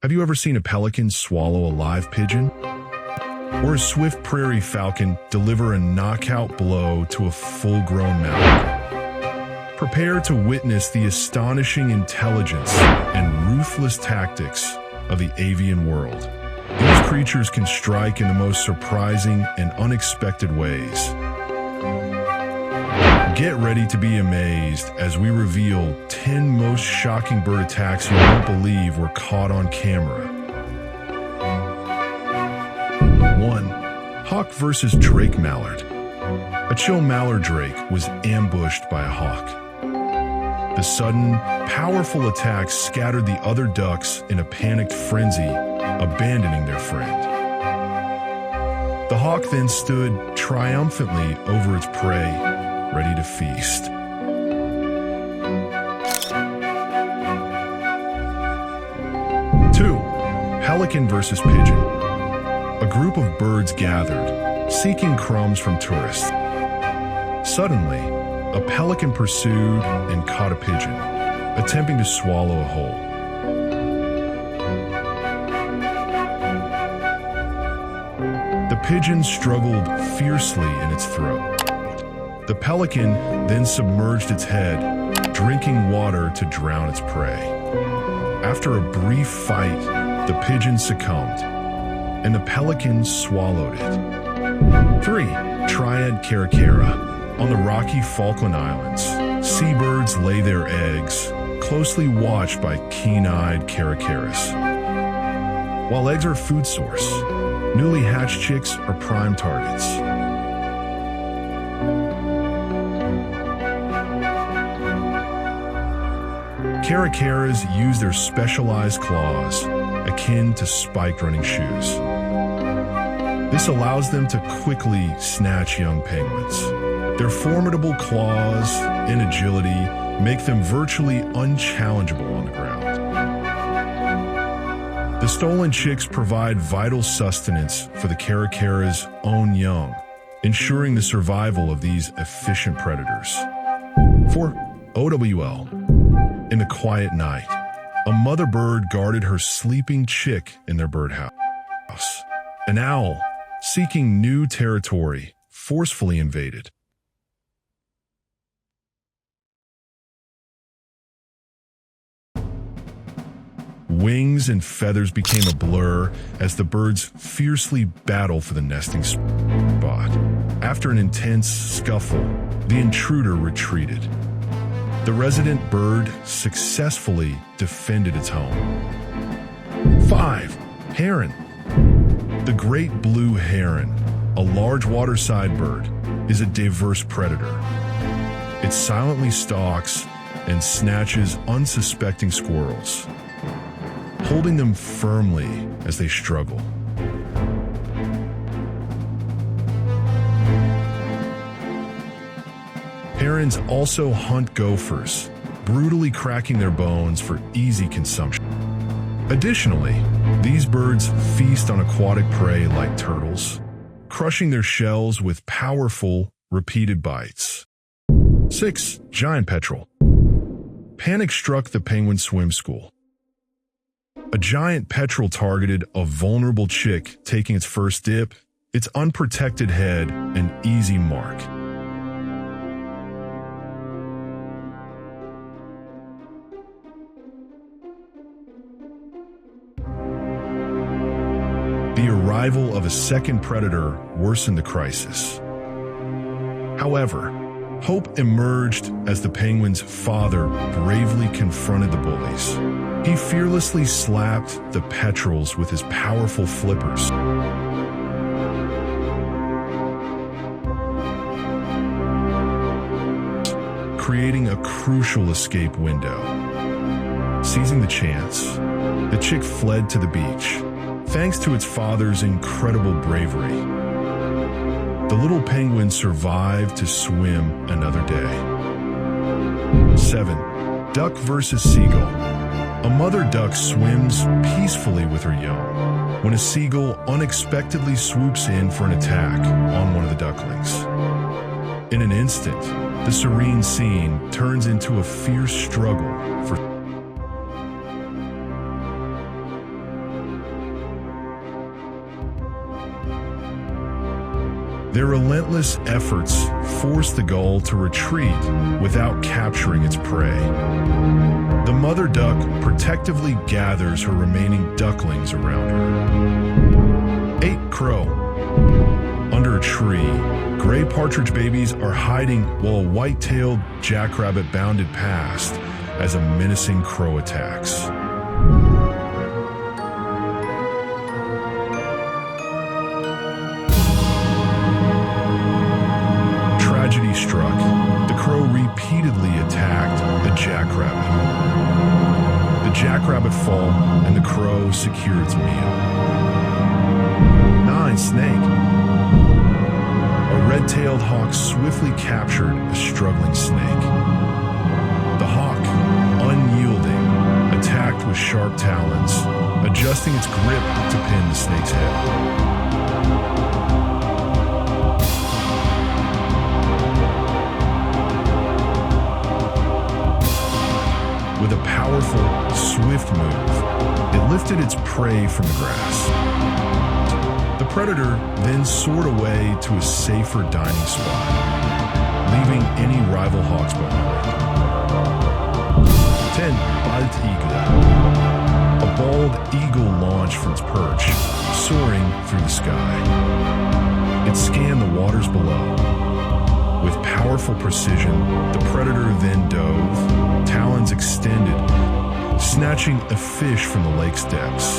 Have you ever seen a pelican swallow a live pigeon? Or a swift prairie falcon deliver a knockout blow to a full-grown mallard? Prepare to witness the astonishing intelligence and ruthless tactics of the avian world. These creatures can strike in the most surprising and unexpected ways. Get ready to be amazed as we reveal 10 most shocking bird attacks you won't believe were caught on camera. 1. Hawk versus Drake Mallard. A chill mallard drake was ambushed by a hawk. The sudden, powerful attack scattered the other ducks in a panicked frenzy, abandoning their friend. The hawk then stood triumphantly over its prey, ready to feast. 2. Pelican versus pigeon. A group of birds gathered, seeking crumbs from tourists. Suddenly, a pelican pursued and caught a pigeon, attempting to swallow a whole. The pigeon struggled fiercely in its throat. The pelican then submerged its head, drinking water to drown its prey. After a brief fight, the pigeon succumbed, and the pelican swallowed it. 3. Triaded CARACARA. On the rocky Falkland Islands, seabirds lay their eggs, closely watched by keen-eyed caracaras. While eggs are a food source, newly hatched chicks are prime targets. Caracaras use their specialized claws, akin to spiked running shoes. This allows them to quickly snatch young penguins. Their formidable claws and agility make them virtually unchallengeable on the ground. The stolen chicks provide vital sustenance for the caracaras' own young, ensuring the survival of these efficient predators. 4. OWL. In the quiet night, a mother bird guarded her sleeping chick in their birdhouse. An owl, seeking new territory, forcefully invaded. Wings and feathers became a blur as the birds fiercely battled for the nesting spot. After an intense scuffle, the intruder retreated. The resident bird successfully defended its home. 5. Heron. The great blue heron, a large waterside bird, is a diverse predator. It silently stalks and snatches unsuspecting squirrels, holding them firmly as they struggle. Herons also hunt gophers, brutally cracking their bones for easy consumption. Additionally, these birds feast on aquatic prey like turtles, crushing their shells with powerful, repeated bites. 6. Giant petrel. Panic struck the penguin swim school. A giant petrel targeted a vulnerable chick taking its first dip, its unprotected head an easy mark. The arrival of a second predator worsened the crisis. However, hope emerged as the penguin's father bravely confronted the bullies. He fearlessly slapped the petrels with his powerful flippers. Creating a crucial escape window. Seizing the chance, the chick fled to the beach, thanks to its father's incredible bravery. The little penguin survived to swim another day. 7. Duck versus seagull. A mother duck swims peacefully with her young when a seagull unexpectedly swoops in for an attack on one of the ducklings. In an instant, the serene scene turns into a fierce struggle for Their relentless efforts force the gull to retreat without capturing its prey. The mother duck protectively gathers her remaining ducklings around her. 8. Crow. Under a tree, gray partridge babies are hiding while a white-tailed jackrabbit bounded past as a menacing crow attacks. Tragedy struck. The crow repeatedly attacked a jackrabbit. The jackrabbit fell, and the crow secured its meal. 9. Snake. A red-tailed hawk swiftly captured a struggling snake. The hawk, unyielding, attacked with sharp talons, adjusting its grip to pin the snake's head. With a powerful, swift move, it lifted its prey from the grass. The predator then soared away to a safer dining spot, leaving any rival hawks behind. 10. Bald eagle. A bald eagle launched from its perch, soaring through the sky. It scanned the waters below. With powerful precision, the predator then dove, talons extended, snatching a fish from the lake's depths.